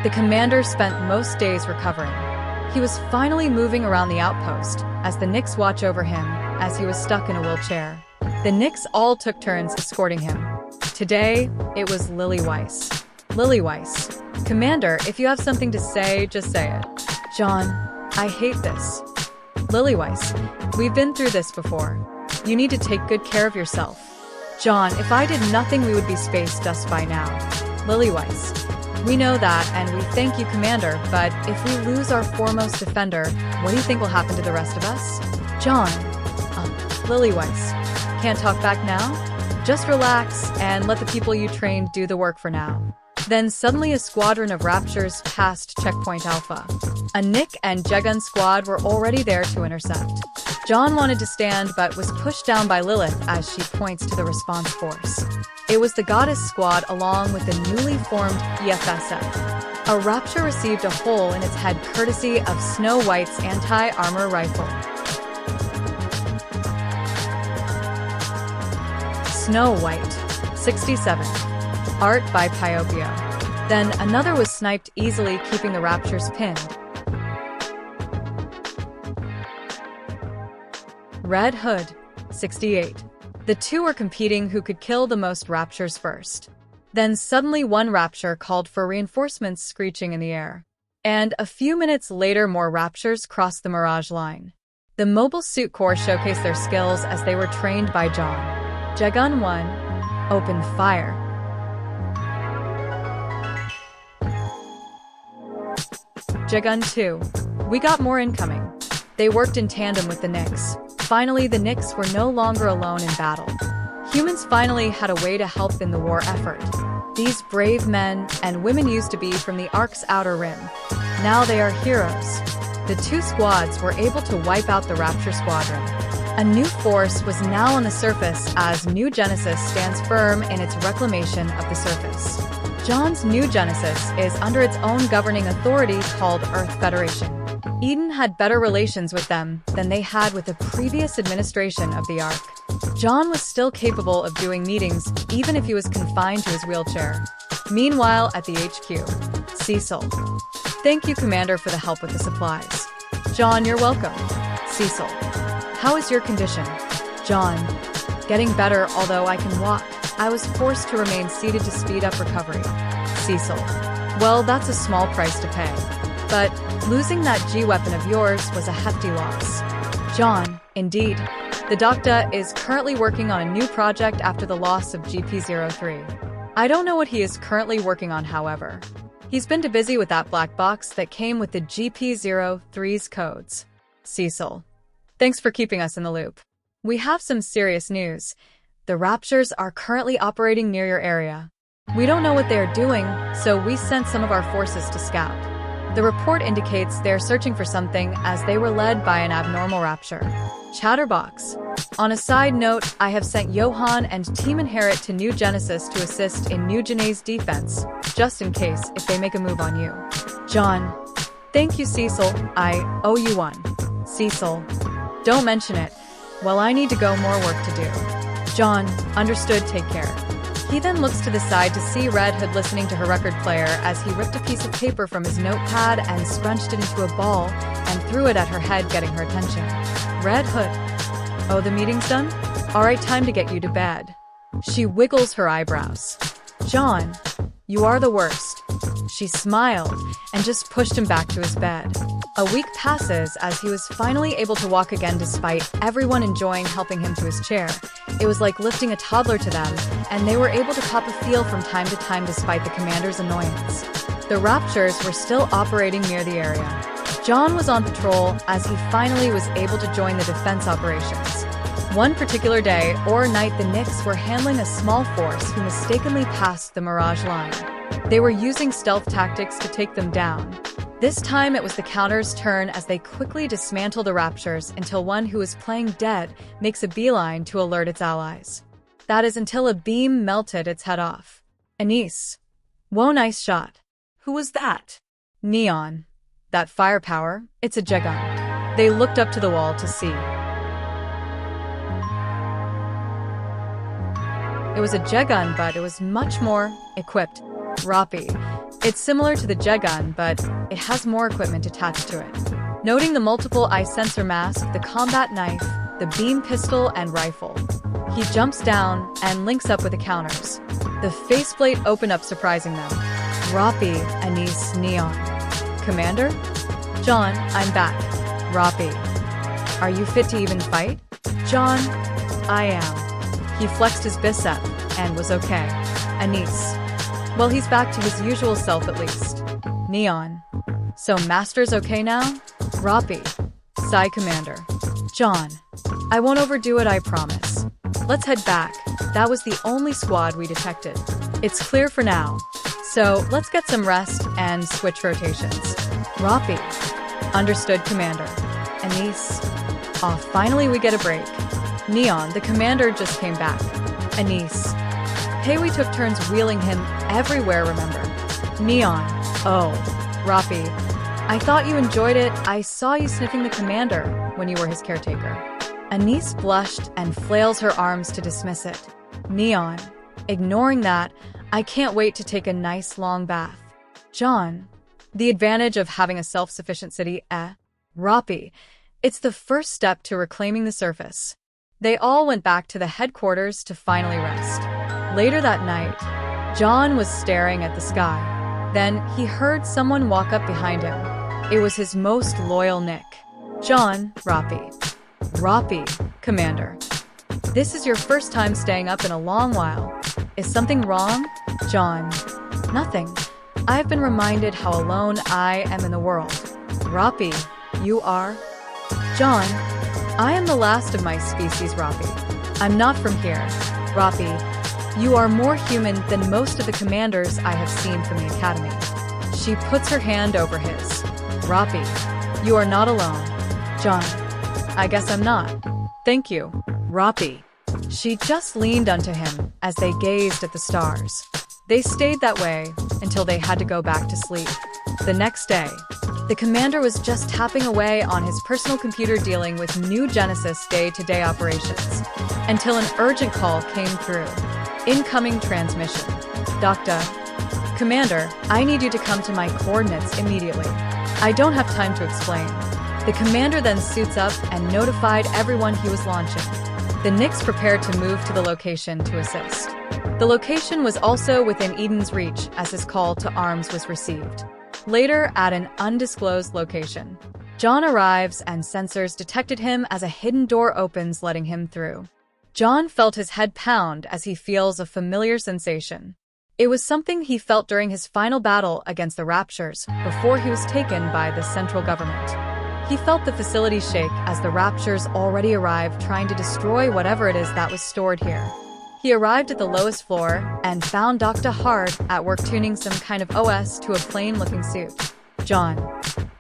The commander spent most days recovering. He was finally moving around the outpost as the NIKKE watch over him as he was stuck in a wheelchair. The NIKKE all took turns escorting him. Today, it was Lily Weiss. Lily Weiss. Commander, if you have something to say, just say it. John, I hate this. Lily Weiss, we've been through this before. You need to take good care of yourself. John, if I did nothing, we would be space dust by now. Lily Weiss, we know that, and we thank you, Commander, but if we lose our foremost defender, what do you think will happen to the rest of us? John, Lily Weiss, can't talk back now? Just relax and let the people you trained do the work for now. Then suddenly a squadron of Raptures passed Checkpoint Alpha. A NIKKE and Jaune squad were already there to intercept. John wanted to stand but was pushed down by Lilith as she points to the response force. It was the Goddess squad along with the newly formed EFSF. A Rapture received a hole in its head courtesy of Snow White's anti-armor rifle. Snow White, 67. Art by Pietro. Then another was sniped easily, keeping the Raptures pinned. Red Hood, 68. The two were competing who could kill the most Raptures first. Then suddenly one Rapture called for reinforcements, screeching in the air. And a few minutes later more Raptures crossed the Mirage line. The Mobile Suit Corps showcased their skills as they were trained by Jaune. Jaune 1, opened fire. Jaune 2, we got more incoming. They worked in tandem with the NIKKE. Finally, the NIKKE were no longer alone in battle. Humans finally had a way to help in the war effort. These brave men and women used to be from the Ark's outer rim. Now they are heroes. The two squads were able to wipe out the Rapture squadron. A new force was now on the surface as New Genesis stands firm in its reclamation of the surface. Jaune's New Genesis is under its own governing authority called Earth Federation. Eden had better relations with them than they had with the previous administration of the Ark. Jaune was still capable of doing meetings even if he was confined to his wheelchair. Meanwhile, at the HQ, Cecil. Thank you, Commander, for the help with the supplies. Jaune, you're welcome. Cecil. How is your condition? Jaune. Getting better, although I can walk. I was forced to remain seated to speed up recovery. Cecil. Well, that's a small price to pay. But losing that G-weapon of yours was a hefty loss. Jaune. Indeed. The Doctor is currently working on a new project after the loss of GP-03. I don't know what he is currently working on, however. He's been too busy with that black box that came with the GP-03's codes. Cecil. Thanks for keeping us in the loop. We have some serious news. The Raptures are currently operating near your area. We don't know what they are doing, so we sent some of our forces to scout. The report indicates they are searching for something as they were led by an abnormal Rapture. Chatterbox. On a side note, I have sent Johan and Team Inherit to New Genesis to assist in New Jaune's defense, just in case if they make a move on you. Jaune. Thank you, Cecil. I owe you one. Cecil. Don't mention it. Well, I need to go, more work to do. Jaune. Understood, take care. He then looks to the side to see Red Hood listening to her record player as he ripped a piece of paper from his notepad and scrunched it into a ball and threw it at her head, getting her attention. Red Hood. Oh, the meeting's done? Alright, time to get you to bed. She wiggles her eyebrows. Jaune, you are the worst. She smiled and just pushed him back to his bed. A week passes as he was finally able to walk again despite everyone enjoying helping him to his chair. It was like lifting a toddler to them, and they were able to pop a feel from time to time despite the commander's annoyance. The Raptures were still operating near the area. Jaune was on patrol as he finally was able to join the defense operations. One particular day or night, the NIKKE were handling a small force who mistakenly passed the Mirage line. They were using stealth tactics to take them down. This time it was the counter's turn as they quickly dismantle the Raptures until one who is playing dead makes a beeline to alert its allies. That is until a beam melted its head off. Anise. Whoa, nice shot. Who was that? Neon. That firepower, it's a Jaune. They looked up to the wall to see. It was a Jaune, but it was much more equipped. Roppy. It's similar to the Jaune, but it has more equipment attached to it. Noting the multiple eye sensor mask, the combat knife, the beam pistol, and rifle, he jumps down and links up with the counters. The faceplate open up, surprising them. Roppy, Anise, Neon. Commander? Jaune, I'm back. Roppy. Are you fit to even fight? Jaune, I am. He flexed his bicep and was okay. Anise. Well, he's back to his usual self at least. Neon. So Master's okay now? Roppy. Sigh, Commander. Jaune. I won't overdo it, I promise. Let's head back. That was the only squad we detected. It's clear for now. So let's get some rest and switch rotations. Roppy. Understood, Commander. Anise. Aw, finally we get a break. Neon, the Commander just came back. Anise. Hey, we took turns wheeling him everywhere, remember? Neon. Oh. Roppy. I thought you enjoyed it. I saw you sniffing the Commander when you were his caretaker. Anise blushed and flails her arms to dismiss it. Neon. Ignoring that, I can't wait to take a nice long bath. Jaune. The advantage of having a self-sufficient city, eh? Roppy. It's the first step to reclaiming the surface. They all went back to the headquarters to finally rest. Later that night, Jaune was staring at the sky. Then he heard someone walk up behind him. It was his most loyal Nick. Jaune, Roppy. Roppy, Commander. This is your first time staying up in a long while. Is something wrong? Jaune. Nothing. I've been reminded how alone I am in the world. Roppy, you are? Jaune. I am the last of my species, Roppy. I'm not from here. Roppy. You are more human than most of the commanders I have seen from the Academy. She puts her hand over his. Roppy. You are not alone. Jaune. I guess I'm not. Thank you. Roppy. She just leaned onto him as they gazed at the stars. They stayed that way until they had to go back to sleep. The next day, the Commander was just tapping away on his personal computer dealing with New Genesis day-to-day operations until an urgent call came through. Incoming transmission. Doctor. Commander, I need you to come to my coordinates immediately. I don't have time to explain. The Commander then suits up and notified everyone he was launching. The NIKKE prepared to move to the location to assist. The location was also within Eden's reach as his call to arms was received. Later, at an undisclosed location, Jaune arrives and sensors detected him as a hidden door opens, letting him through. Jaune felt his head pound as he feels a familiar sensation. It was something he felt during his final battle against the Raptures before he was taken by the central government. He felt the facility shake as the Raptures already arrived, trying to destroy whatever it is that was stored here. He arrived at the lowest floor and found Dr. Hard at work tuning some kind of OS to a plain-looking suit. Jaune.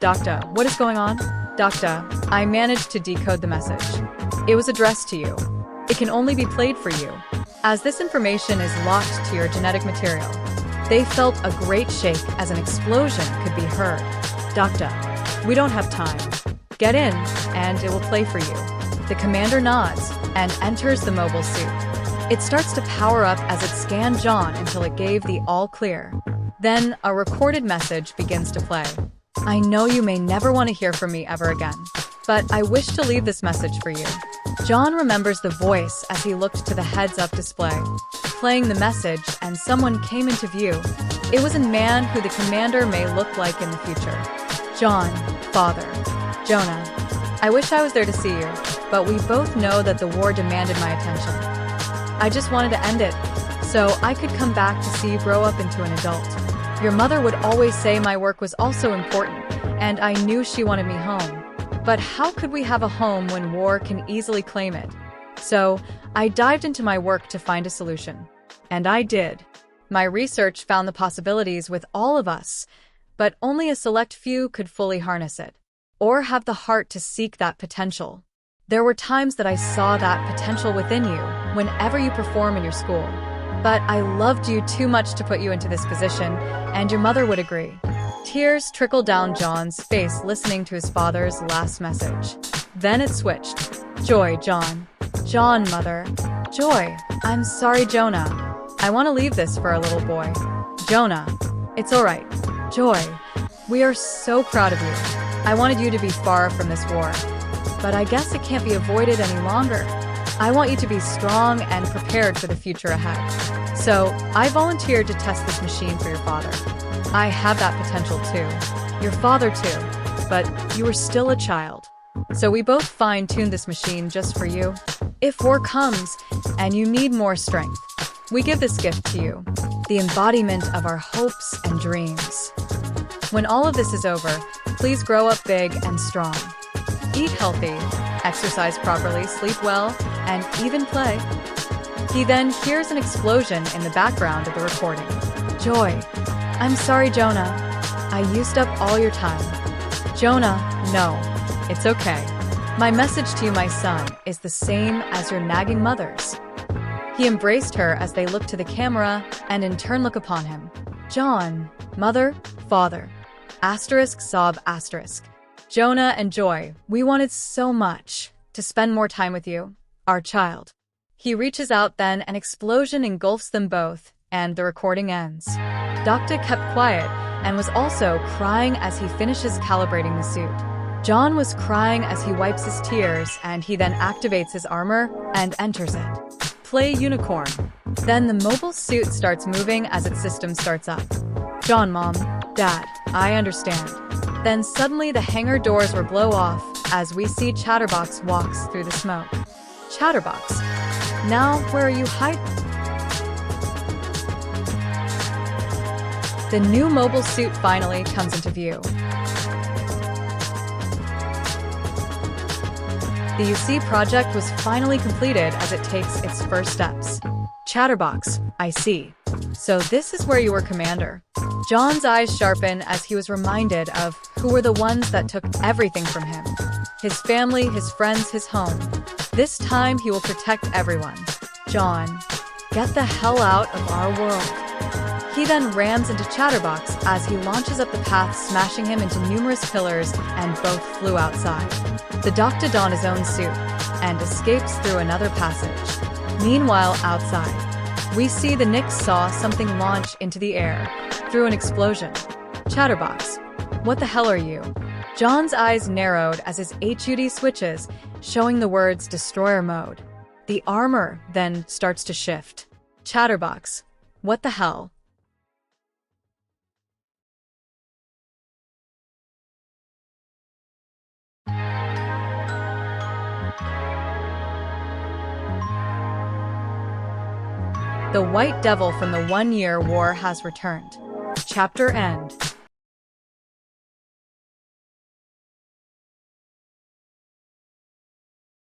Doctor, what is going on? Doctor, I managed to decode the message. It was addressed to you. It can only be played for you, as this information is locked to your genetic material. They felt a great shake as an explosion could be heard. Doctor, we don't have time. Get in, and it will play for you. The Commander nods and enters the mobile suit. It starts to power up as it scanned Jaune until it gave the all-clear. Then, a recorded message begins to play. I know you may never want to hear from me ever again, but I wish to leave this message for you. Jaune remembers the voice as he looked to the heads-up display, playing the message, and someone came into view. It was a man who the Commander may look like in the future. Jaune, Father. Jonah. I wish I was there to see you, but we both know that the war demanded my attention. I just wanted to end it, so I could come back to see you grow up into an adult. Your mother would always say my work was also important, and I knew she wanted me home. But how could we have a home when war can easily claim it? So, I dived into my work to find a solution. And I did. My research found the possibilities with all of us, but only a select few could fully harness it, or have the heart to seek that potential. There were times that I saw that potential within you whenever you perform in your school. But I loved you too much to put you into this position, and your mother would agree. Tears trickled down Jaune's face listening to his father's last message. Then it switched. Joy, Jaune. Jaune, mother. Joy. I'm sorry, Jonah. I want to leave this for our little boy. Jonah. It's alright. Joy, we are so proud of you. I wanted you to be far from this war, but I guess it can't be avoided any longer. I want you to be strong and prepared for the future ahead. So, I volunteered to test this machine for your father. I have that potential too. Your father too. But you were still a child. So we both fine-tuned this machine just for you. If war comes and you need more strength, we give this gift to you, the embodiment of our hopes and dreams. When all of this is over, please grow up big and strong. Eat healthy, exercise properly, sleep well, and even play. He then hears an explosion in the background of the recording. Joy, I'm sorry, Jonah. I used up all your time. Jonah, no, it's okay. My message to you, my son, is the same as your nagging mother's. He embraced her as they looked to the camera and in turn look upon him. John, mother, father, asterisk, sob, asterisk. Jonah and Joy, we wanted so much to spend more time with you, our child. He reaches out then, an explosion engulfs them both, and the recording ends. Doctor kept quiet and was also crying as he finishes calibrating the suit. John was crying as he wipes his tears, and he then activates his armor and enters it. Play unicorn. Then the mobile suit starts moving as its system starts up. John, Mom, Dad, I understand. Then suddenly the hangar doors will blow off as we see Chatterbox walks through the smoke. Chatterbox, now where are you hiding? The new mobile suit finally comes into view. The UC project was finally completed as it takes its first steps. Chatterbox, I see. So this is where you were, Commander. John's eyes sharpen as he was reminded of who were the ones that took everything from him. His family, his friends, his home. This time he will protect everyone. John, get the hell out of our world. He then rams into Chatterbox as he launches up the path, smashing him into numerous pillars, and both flew outside. The Doctor donned his own suit and escapes through another passage. Meanwhile, outside, we see the NIKKE saw something launch into the air through an explosion. Chatterbox, what the hell are you? John's eyes narrowed as his HUD switches, showing the words Destroyer Mode. The armor then starts to shift. Chatterbox, what the hell? The White Devil from the 1-Year War has returned. Chapter End.